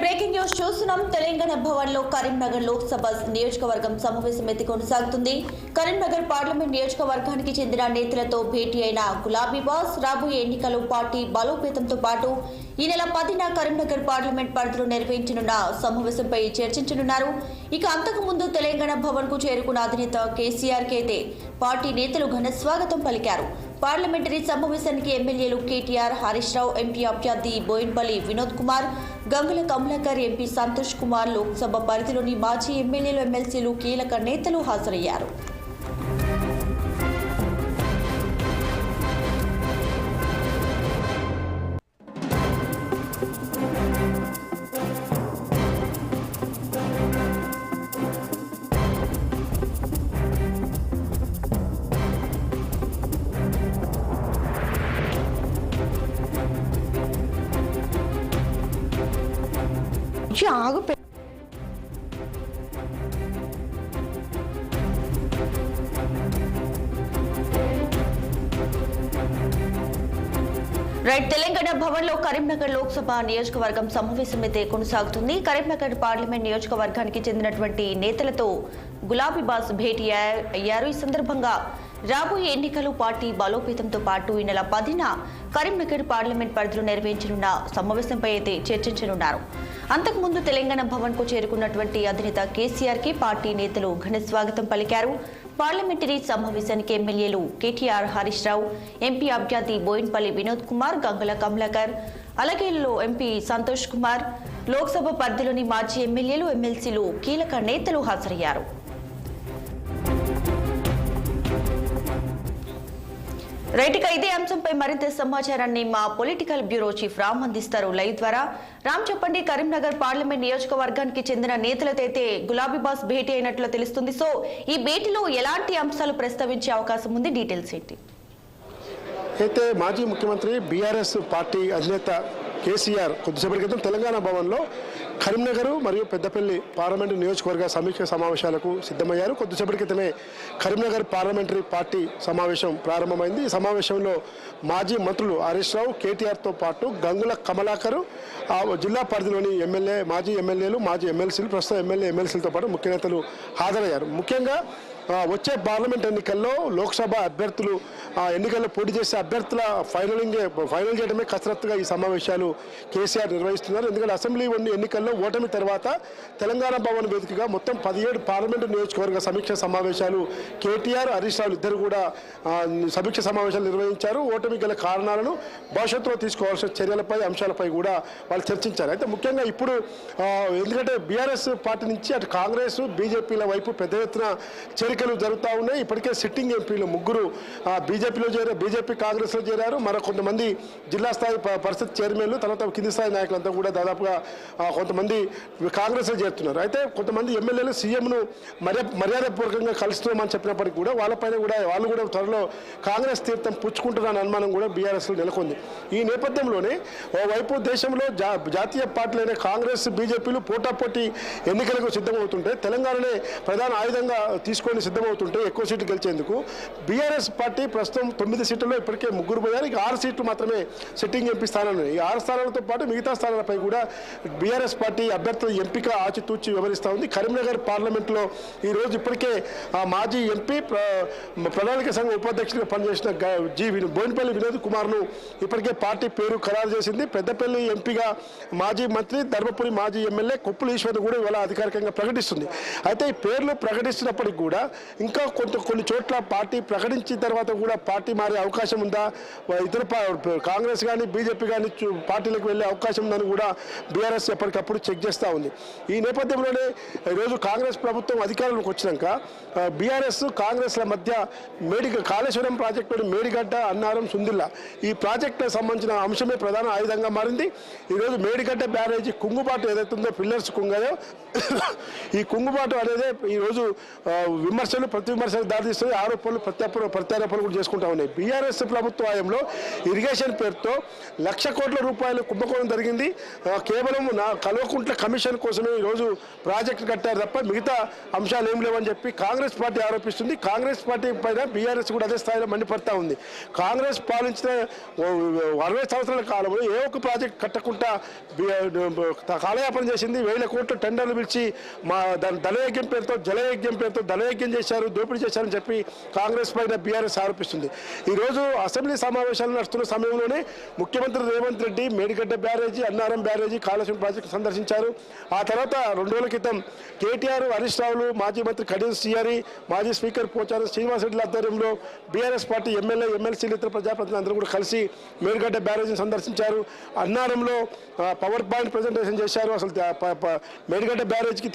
Breaking news చూస్తున్నాం. తెలంగాణ భవన్లో కరీంనగర్ లోక్సభ నియోజకవర్గం సమావేశం కొనసాగుతుంది. కరీంనగర్ పార్లమెంట్ నియోజకవర్గానికి చెందిన నేతలతో భేటీ అయిన గులాబీ బాస్ రాబోయే ఎన్నికల్లో పార్టీ బలోపేతంతో పాటు ఈ నెల 10న కరీంనగర్ పార్లమెంట్ పరిధిలో నిర్వహించనున్న సమావేశంపై చర్చించనున్నారు. ఇక అంతకుముందు తెలంగాణ భవన్ కు చేరుకున్న అధినేత కేసీఆర్ కి అయితే పార్టీ నేతలు ఘన స్వాగతం పలికారు. పార్లమెంటరీ సమావేశానికి ఎమ్మెల్యేలు కేటీఆర్, హరీష్ రావు, ఎంపీ అభ్యర్థి బోయిన్పల్లి వినోద్ కుమార్, గంగుల కమలాకర్, ఎంపీ సంతోష్ కుమార్, లోక్సభ పరిధిలోని మాజీ ఎమ్మెల్యేలు, ఎమ్మెల్సీలు, కీలక నేతలు హాజరయ్యారు. తెలంగాణ భవన్ లో కరీంనగర్ లోక్సభ నియోజకవర్గం సమావేశం కొనసాగుతుంది. కరీంనగర్ పార్లమెంట్ నియోజకవర్గానికి చెందినటువంటి నేతలతో గులాబీ బాస్ భేటీ అయ్యారు. ఈ సందర్భంగా రాబోయే ఎన్నికలు పార్టీ బలోపేతంతో పాటు ఈ నెల 10న కరీంనగర్ పార్లమెంట్ పరిధిలో నిర్వహించనున్న సమావేశంపై చర్చించనున్నారు. అంతకుముందు తెలంగాణ భవన్ కు చేరుకున్నటువంటి అధినేత కేసీఆర్ కి పార్టీ నేతలు ఘన స్వాగతం పలికారు. పార్లమెంటరీ సమావేశానికి ఎమ్మెల్యేలు కేటీఆర్, హరీష్ రావు, ఎంపీ అభ్యర్థి బోయిన్పల్లి వినోద్ కుమార్, గంగుల కమలాకర్, అలాగే ఎంపీ సంతోష్ కుమార్, లోక్సభ పరిధిలోని మాజీ ఎమ్మెల్యేలు, ఎమ్మెల్సీలు, కీలక నేతలు హాజరయ్యారు. రైట్గా ఇదే అంశంపై మరింత సమాచారాన్ని మా పొలిటికల్ బ్యూరో చీఫ్ రామ్ అందిస్తారు లైవ్ ద్వారా. రామ్, చెప్పండి, కరీంనగర్ పార్లమెంట్ నియోజకవర్గానికి చెందిన నేతలతో అయితే గులాబీ బాస్ భేటీ అయినట్లు తెలుస్తుంది. సో ఈ భేటీలో ఎలాంటి అంశాలు ప్రస్తావించే అవకాశం ఉంది? డీటెయిల్స్ ఏంటి? అయితే మాజీ ముఖ్యమంత్రి బీఆర్ఎస్ పార్టీ అధినేత కేసీఆర్ కొద్దిసేపటి క్రితం తెలంగాణ భవన్లో కరీంనగర్ మరియు పెద్దపల్లి పార్లమెంటు నియోజకవర్గ సమీక్ష సమావేశాలకు సిద్ధమయ్యారు. కొద్దిసేపటి క్రితమే కరీంనగర్ పార్లమెంటరీ పార్టీ సమావేశం ప్రారంభమైంది. ఈ సమావేశంలో మాజీ మంత్రులు హరీష్ రావు, కేటీఆర్తో పాటు గంగుల కమలాకర్, జిల్లా పరిధిలోని మాజీ ఎమ్మెల్యేలు, మాజీ ఎమ్మెల్సీలు, ప్రస్తుతం ఎమ్మెల్సీలతో పాటు ముఖ్య నేతలు హాజరయ్యారు. ముఖ్యంగా వచ్చే పార్లమెంట్ ఎన్నికల్లో లోక్సభ అభ్యర్థులు ఎన్నికల్లో పోటీ చేసే అభ్యర్థుల ఫైనల్ చేయడమే కసరత్తుగా ఈ సమావేశాలు కేసీఆర్ నిర్వహిస్తున్నారు. ఎందుకంటే అసెంబ్లీ ఎన్నికల్లో ఓటమి తర్వాత తెలంగాణ భవన్ వేదికగా మొత్తం 17 పార్లమెంటు నియోజకవర్గ సమీక్ష సమావేశాలు కేటీఆర్, హరీష్ రావు ఇద్దరు కూడా సమీక్ష సమావేశాలు నిర్వహించారు. ఓటమి గల కారణాలను, భవిష్యత్తులో తీసుకోవాల్సిన చర్యలపై, అంశాలపై కూడా వాళ్ళు చర్చించారు. అయితే ముఖ్యంగా ఇప్పుడు ఎందుకంటే బీఆర్ఎస్ పార్టీ నుంచి అటు కాంగ్రెస్, బీజేపీల వైపు పెద్ద ఎత్తున చేరికలు జరుగుతూ ఉన్నాయి. ఇప్పటికే సిట్టింగ్ ఎంపీలు ముగ్గురు బీజేపీలో చేరారు, బీజేపీ కాంగ్రెస్లో చేరారు. మరో కొంతమంది జిల్లా స్థాయి పరిషత్ చైర్మన్లు, తర్వాత కింది స్థాయి నాయకులంతా కూడా దాదాపుగా కొంతమంది కాంగ్రెస్లో చేరుతున్నారు. అయితే కొంతమంది ఎమ్మెల్యేలు సీఎంను మర్యాదపూర్వకంగా కలుస్తున్నామని చెప్పినప్పటికీ కూడా వాళ్ళు కూడా త్వరలో కాంగ్రెస్ తీర్థం పుచ్చుకుంటున్న అనుమానం కూడా బీఆర్ఎస్లో నెలకొంది. ఈ నేపథ్యంలోనే ఓవైపు దేశంలో జాతీయ పార్టీలైన కాంగ్రెస్, బీజేపీలు పోటాపోటీ ఎన్నికలకు సిద్ధమవుతుంటే, తెలంగాణనే ప్రధాన ఆయుధంగా తీసుకొని సిద్ధమవుతుంటే ఎక్కువ సీట్లు గెలిచేందుకు బీఆర్ఎస్ పార్టీ ప్రస్తుతం 9 సీట్లలో ఇప్పటికే 3 పోయారు. ఇక 6 సీట్లు మాత్రమే సిట్టింగ్ ఎంపీ స్థానాలు. ఈ 6 స్థానాలతో పాటు మిగతా స్థానాలపై కూడా బీఆర్ఎస్ పార్టీ అభ్యర్థుల ఎంపిక ఆచితూచి వివరిస్తూ ఉంది. కరీంనగర్ పార్లమెంట్లో ఈరోజు ఇప్పటికే మాజీ ఎంపీ, ప్రణాళిక సంఘ ఉపాధ్యక్షుడిగా పనిచేసిన బోయిన్పల్లి వినోద్ కుమార్ను ఇప్పటికే పార్టీ పేరు ఖరారు చేసింది. పెద్దపల్లి ఎంపీగా మాజీ మంత్రి, ధర్మపురి మాజీ ఎమ్మెల్యే కొప్పుల ఈశ్వర్ను కూడా ఇవాళ అధికారికంగా ప్రకటిస్తుంది. అయితే ఈ పేర్లు ప్రకటిస్తున్నప్పటికీ కూడా ఇంకా కొన్ని చోట్ల పార్టీ ప్రకటించిన తర్వాత కూడా పార్టీ మారే అవకాశం ఉందా, ఇతర కాంగ్రెస్ కానీ బీజేపీ కానీ పార్టీలకు వెళ్ళే అవకాశం ఉందని కూడా బీఆర్ఎస్ ఎప్పటికప్పుడు చెక్ చేస్తూ ఉంది. ఈ నేపథ్యంలోనే ఈరోజు కాంగ్రెస్ ప్రభుత్వం అధికారంలోకి వచ్చినాక బీఆర్ఎస్, కాంగ్రెస్ల మధ్య కాళేశ్వరం ప్రాజెక్టు, మేడిగడ్డ, అన్నారం, సుందిల్లా ఈ ప్రాజెక్టుకు సంబంధించిన అంశమే ప్రధాన ఆయుధంగా మారింది. ఈరోజు మేడిగడ్డ బ్యారేజీ కుంగుబాటు ఏదైతుందో, పిల్లర్స్ కుంగాయో, ఈ కుంగుబాటు అనేది ఈరోజు విమర్శ విమర్శలు ప్రతి విమర్శలకు దారితీస్తుంది, ఆరోపణలు ప్రత్యారోపణలు కూడా చేసుకుంటా ఉన్నాయి. బీఆర్ఎస్ ప్రభుత్వ హయాంలో ఇరిగేషన్ పేరుతో 1,00,000 కోట్ల రూపాయలు కుంభకోణం జరిగింది. కేవలం కల్వకుంట్ల కమిషన్ కోసమే ఈరోజు ప్రాజెక్టు కట్టారు తప్ప మిగతా అంశాలు ఏం లేవని చెప్పి కాంగ్రెస్ పార్టీ ఆరోపిస్తుంది. కాంగ్రెస్ పార్టీ పైన బీఆర్ఎస్ కూడా అదే స్థాయిలో మండిపడతా ఉంది. కాంగ్రెస్ పాలించిన 60 సంవత్సరాల కాలంలో ఏ ఒక్క ప్రాజెక్ట్ కట్టకుండా కాలయాపన చేసింది. 1,000 కోట్ల టెండర్లు పిలిచి ధనయజ్ఞం పేరుతో జలయజ్ఞం పేరుతో ధనయజ్ఞం చేశారు, దోపిడీ చేశారని చెప్పి కాంగ్రెస్ పైన బీఆర్ఎస్ ఆరోపిస్తుంది. ఈరోజు అసెంబ్లీ సమావేశాలు నడుస్తున్న సమయంలోనే ముఖ్యమంత్రి రేవంత్ రెడ్డి మేడిగడ్డ బ్యారేజీ, అన్నారం బ్యారేజీ, కాళేశ్వరం ప్రాజెక్టు సందర్శించారు. ఆ తర్వాత 2 రోజుల క్రితం కేటీఆర్, హరీష్ రావులు, మాజీ మంత్రి కడియం శ్రీహరి, మాజీ స్పీకర్ పోచారం శ్రీనివాసరెడ్డి ఆధ్వర్యంలో బీఆర్ఎస్ పార్టీ ఎమ్మెల్యే, ఎమ్మెల్సీలు, ఇతర ప్రజాప్రతినిధులు అందరూ కూడా కలిసి మేడిగడ్డ బ్యారేజీని సందర్శించారు. అన్నారంలో పవర్ పాయింట్ ప్రజెంటేషన్ చేశారు. అసలు మేడిగడ్డ బ్యారేజ్కి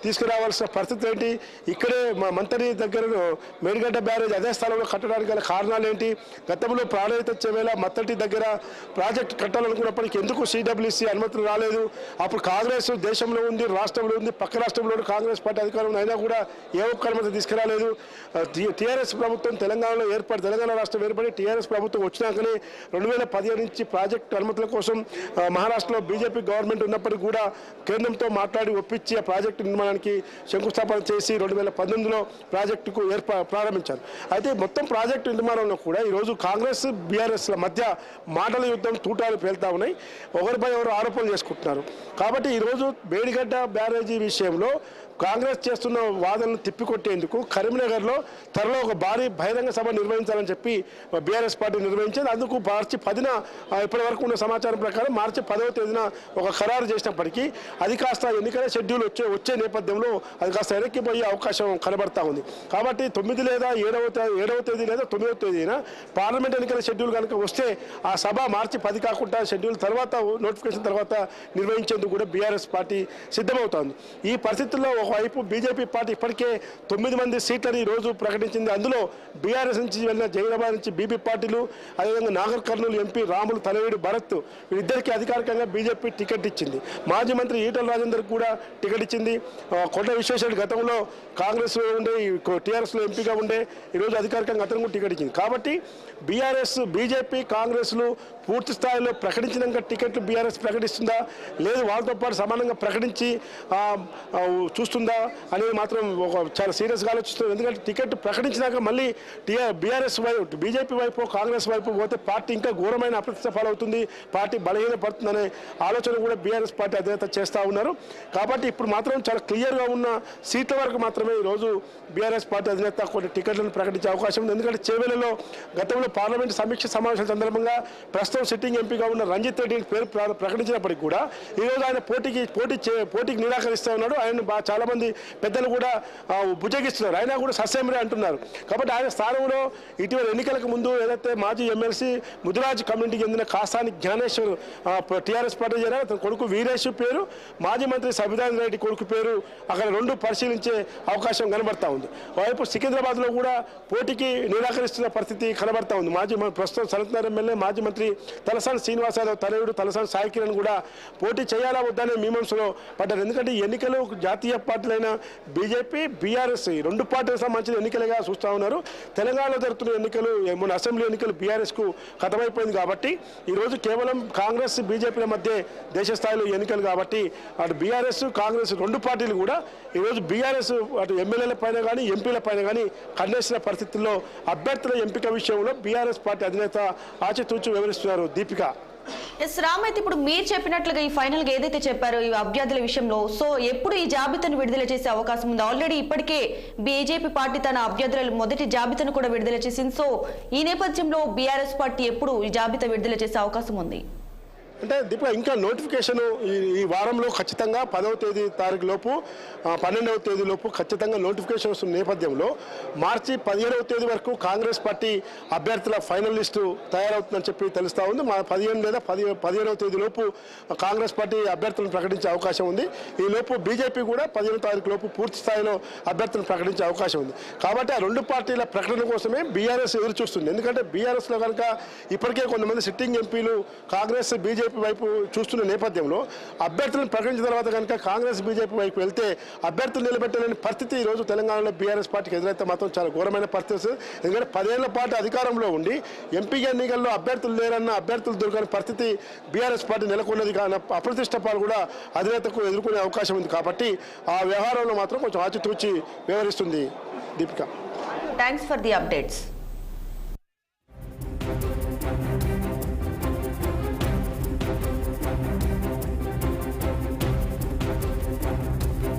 తీసుకురావాల్సిన పరిస్థితి ఏంటి, ఇక్కడే మంత్రి దగ్గర మేడిగడ్డ బ్యారేజ్ అదే స్థలంలో కట్టడానికి గల కారణాలు ఏంటి, గతంలో ప్రాణహిత చెవేళ మత్తటి దగ్గర ప్రాజెక్టు కట్టాలనుకున్నప్పటికీ ఎందుకు సిడబ్ల్యూసీ అనుమతులు రాలేదు, అప్పుడు కాంగ్రెస్ దేశంలో ఉంది, రాష్ట్రంలో ఉంది, పక్క రాష్ట్రంలో కాంగ్రెస్ పార్టీ అధికారంలో అయినా కూడా ఏ ఒక్క అనుమతి తీసుకురాలేదు. టీఆర్ఎస్ ప్రభుత్వం తెలంగాణ రాష్ట్రం ఏర్పడి టీఆర్ఎస్ ప్రభుత్వం వచ్చినాకనే 2015 నుంచి ప్రాజెక్టు అనుమతుల కోసం మహారాష్ట్రలో బీజేపీ గవర్నమెంట్ ఉన్నప్పటికీ కూడా కేంద్రంతో మాట్లాడి ఒప్పించి ఆ ప్రాజెక్టు నిర్మాణానికి శంకుస్థాపన చేసి 2019లో ప్రాజెక్టుకు ప్రారంభించారు. అయితే మొత్తం ప్రాజెక్టు నిర్మాణంలో కూడా ఈరోజు కాంగ్రెస్ బీఆర్ఎస్ల మధ్య మాటల యుద్ధం తూటాలు పేలుతా ఉన్నాయి. ఒకరిపై ఎవరు ఆరోపణలు చేసుకుంటున్నారు. కాబట్టి ఈరోజు మేడిగడ్డ బ్యారేజీ విషయంలో కాంగ్రెస్ చేస్తున్న వాదనలు తిప్పికొట్టేందుకు కరీంనగర్లో త్వరలో ఒక భారీ బహిరంగ సభ నిర్వహించాలని చెప్పి బీఆర్ఎస్ పార్టీ నిర్వహించింది. అందుకు మార్చి 10న ఇప్పటి వరకు ఉన్న సమాచారం ప్రకారం మార్చి 10వ తేదీన ఒక ఖరారు చేసినప్పటికీ అది కాస్త ఎన్నికల షెడ్యూల్ వచ్చే నేపథ్యంలో అది కాస్త వెనక్కిపోయే అవకాశం కనబడతా ఉంది. కాబట్టి 9 లేదా 7వ తేదీ లేదా 9వ తేదీన పార్లమెంట్ ఎన్నికల షెడ్యూల్ కనుక వస్తే ఆ సభ మార్చి 10 కాకుండా షెడ్యూల్ తర్వాత నోటిఫికేషన్ తర్వాత నిర్వహించేందుకు కూడా బీఆర్ఎస్ పార్టీ సిద్ధమవుతోంది. ఈ పరిస్థితుల్లో ఒకవైపు బీజేపీ పార్టీ ఇప్పటికే 9 మంది సీట్లని ఈరోజు ప్రకటించింది. అందులో బీఆర్ఎస్ నుంచి వెళ్ళిన జైరాబాద్ నుంచి బీపీ పార్టీలు, అదేవిధంగా నాగర్ కర్నూలు ఎంపీ రాములు తలవేడు భరత్ వీరిద్దరికీ అధికారికంగా బీజేపీ టికెట్ ఇచ్చింది. మాజీ మంత్రి ఈటల రాజేందర్ కూడా టికెట్ ఇచ్చింది. కొండ విశ్వేశ్వర గతంలో కాంగ్రెస్లో ఉండే, టీఆర్ఎస్లో ఎంపీగా ఉండే, ఈరోజు అధికారికంగా అతను కూడా టికెట్ ఇచ్చింది. కాబట్టి బీఆర్ఎస్, బీజేపీ, కాంగ్రెస్లు పూర్తి స్థాయిలో ప్రకటించినాక టికెట్లు బీఆర్ఎస్ ప్రకటిస్తుందా, లేదు వాళ్ళతో పాటు సమానంగా ప్రకటించి చూస్తుందా అనేది మాత్రం చాలా సీరియస్గా ఆలోచిస్తుంది. ఎందుకంటే టికెట్ ప్రకటించినాక మళ్ళీ బీఆర్ఎస్ వైపు, బీజేపీ వైపు, కాంగ్రెస్ వైపు పోతే పార్టీ ఇంకా ఘోరమైన అప్రతిష్ట పాలవుతుంది, పార్టీ బలహీనపడుతుందనే ఆలోచన కూడా బీఆర్ఎస్ పార్టీ అధినేత చేస్తూ ఉన్నారు. కాబట్టి ఇప్పుడు మాత్రం చాలా క్లియర్గా ఉన్న సీట్ల వరకు మాత్రమే ఈరోజు బీఆర్ఎస్ పార్టీ అధినేత కొన్ని టికెట్లను ప్రకటించే అవకాశం ఉంది. ఎందుకంటే చేవెళ్లలో గతంలో పార్లమెంట్ సమీక్ష సమావేశాల సందర్భంగా ప్రస్తుతం సిట్టింగ్ ఎంపీగా ఉన్న రంజిత్ రెడ్డిని పేరు ప్రకటించినప్పటికీ కూడా ఈరోజు ఆయన పోటీకి నిరాకరిస్తూ ఉన్నాడు. ఆయన చాలా మంది పెద్దలు కూడా బుజ్జగిస్తున్నారు, అయినా కూడా ససేమిరే అంటున్నారు. కాబట్టి ఆయన స్థానంలో ఇటీవల ఎన్నికలకు ముందు ఏదైతే మాజీ ఎమ్మెల్సీ ముదిరాజ్ కమ్యూనిటీకి చెందిన కాసాని జ్ఞానేశ్వర్ టీఆర్ఎస్ పార్టీ చేరారు. అతని కొడుకు వీరేష్ పేరు, మాజీ మంత్రి సబిదాన్ రెడ్డి కొడుకు పేరు అక్కడ 2 పరిశీలించే అవకాశం కనబడతా ఉంది. వైపు సికింద్రాబాద్లో కూడా పోటీకి నిరాకరిస్తున్న పరిస్థితి కనబడతా ఉంది. ప్రస్తుతం సనత్నగర్ ఎమ్మెల్యే మాజీ మంత్రి తలసాని శ్రీనివాసరావు తనయుడు తలసాని సాయి కిరణ్ కూడా పోటీ చేయాలా వద్దనే మీమాంసలో పడ్డారు. ఎందుకంటే ఈ ఎన్నికలు జాతీయ పార్టీలైన బీజేపీ, బీఆర్ఎస్ 2 పార్టీలకు సంబంధించిన ఎన్నికలుగా చూస్తూ ఉన్నారు. తెలంగాణలో జరుగుతున్న ఎన్నికలు, మొన్న అసెంబ్లీ ఎన్నికలు బీఆర్ఎస్కు కథమైపోయింది. కాబట్టి ఈరోజు కేవలం కాంగ్రెస్, బీజేపీల మధ్య దేశ స్థాయిలో ఎన్నికలు కాబట్టి అటు బీఆర్ఎస్, కాంగ్రెస్ 2 పార్టీలు కూడా ఈరోజు బీఆర్ఎస్ అటు ఎమ్మెల్యేల పైన కానీ ఎంపీల పైన కానీ కన్నేసిన పరిస్థితుల్లో అభ్యర్థుల ఎంపిక విషయంలో బీఆర్ఎస్ పార్టీ అధినేత ఆచితూచి వివరిస్తున్నారు. దీపిక. ఎస్ రామ్, అయితే ఇప్పుడు మీరు చెప్పినట్లుగా ఈ ఫైనల్ గా ఏదైతే చెప్పారో ఈ అభ్యర్థుల విషయంలో, సో ఎప్పుడు ఈ జాబితాను విడుదల చేసే అవకాశం ఉంది? ఆల్రెడీ ఇప్పటికే బీజేపీ పార్టీ తన అభ్యర్థుల మొదటి జాబితాను కూడా విడుదల చేసింది. సో ఈ నేపథ్యంలో బీఆర్ఎస్ పార్టీ ఎప్పుడు ఈ జాబితా విడుదల చేసే అవకాశం ఉంది? అంటే దీంట్లో ఇంకా నోటిఫికేషన్ ఈ వారంలో ఖచ్చితంగా 10వ తేదీ లోపు 12వ తేదీ లోపు ఖచ్చితంగా నోటిఫికేషన్ వస్తున్న నేపథ్యంలో మార్చి 15వ తేదీ వరకు కాంగ్రెస్ పార్టీ అభ్యర్థుల ఫైనల్ లిస్టు తయారవుతుందని చెప్పి తెలుస్తూ ఉంది. 15 లేదా 17వ తేదీ లోపు కాంగ్రెస్ పార్టీ అభ్యర్థులను ప్రకటించే అవకాశం ఉంది. ఈ లోపు బీజేపీ కూడా 15వ తారీఖు లోపు పూర్తి స్థాయిలో అభ్యర్థులను ప్రకటించే అవకాశం ఉంది. కాబట్టి ఆ 2 పార్టీల ప్రకటన కోసమే బీఆర్ఎస్ ఎదురు చూస్తుంది. ఎందుకంటే బీఆర్ఎస్లో కనుక ఇప్పటికే కొంతమంది సిట్టింగ్ ఎంపీలు కాంగ్రెస్, బీజేపీ బీజేపీ వైపు చూస్తున్న నేపథ్యంలో అభ్యర్థులను ప్రకటించిన తర్వాత కనుక కాంగ్రెస్ బీజేపీ వైపు వెళ్తే అభ్యర్థులు నిలబెట్టలేని పరిస్థితి ఈరోజు తెలంగాణలో బీఆర్ఎస్ పార్టీకి ఎదురైతే మాత్రం చాలా ఘోరమైన పరిస్థితి వస్తుంది. ఎందుకంటే 10 ఏళ్ల పాటు అధికారంలో ఉండి ఎంపీ ఎన్నికల్లో అభ్యర్థులు లేరన్న అభ్యర్థులు దొరకని పరిస్థితి బీఆర్ఎస్ పార్టీ నెలకొన్నది. కానీ అప్రతిష్టపాలు కూడా అధినేతకు ఎదుర్కొనే అవకాశం ఉంది. కాబట్టి ఆ వ్యవహారంలో మాత్రం కొంచెం ఆచితూచి వ్యవహరిస్తుంది Deepika. Thanks for the updates.